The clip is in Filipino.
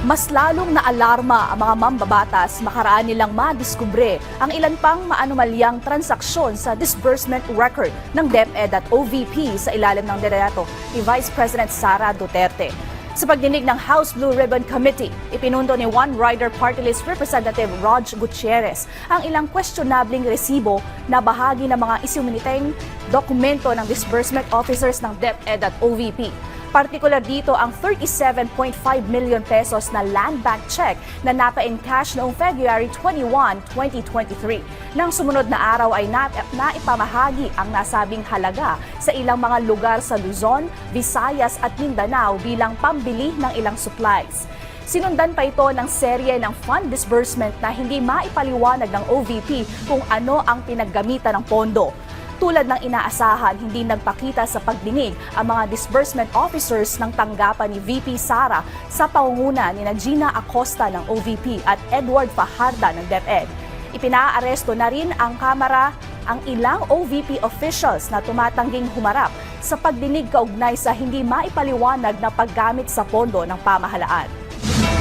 Mas lalong naalarma ang mga mambabatas makaraan nilang madiskubre ang ilan pang maanumalyang transaksyon sa disbursement record ng DepEd at OVP sa ilalim ng liderato ni Vice President Sara Duterte. Sa pagdinig ng House Blue Ribbon Committee, ipinundo ni One Rider Party List Representative Rog Gutierrez ang ilang questionabling resibo na bahagi ng mga isuminiteng dokumento ng disbursement officers ng DepEd at OVP. Partikular dito ang 37.5 million pesos na land bank check na napa-encash noong February 21, 2023. Nang sumunod na araw ay naipamahagi ang nasabing halaga sa ilang mga lugar sa Luzon, Visayas at Mindanao bilang pambili ng ilang supplies. Sinundan pa ito ng serye ng fund disbursement na hindi maipaliwanag ng OVP kung ano ang pinaggamitan ng pondo. Tulad ng inaasahan, hindi nagpakita sa pagdinig ang mga disbursement officers ng tanggapan ni VP Sara sa pangunguna ni Gina Acosta ng OVP at Edward Fajarda ng DepEd. Ipinaaresto na rin ang Kamara ang ilang OVP officials na tumatangging humarap sa pagdinig kaugnay sa hindi maipaliwanag na paggamit sa pondo ng pamahalaan.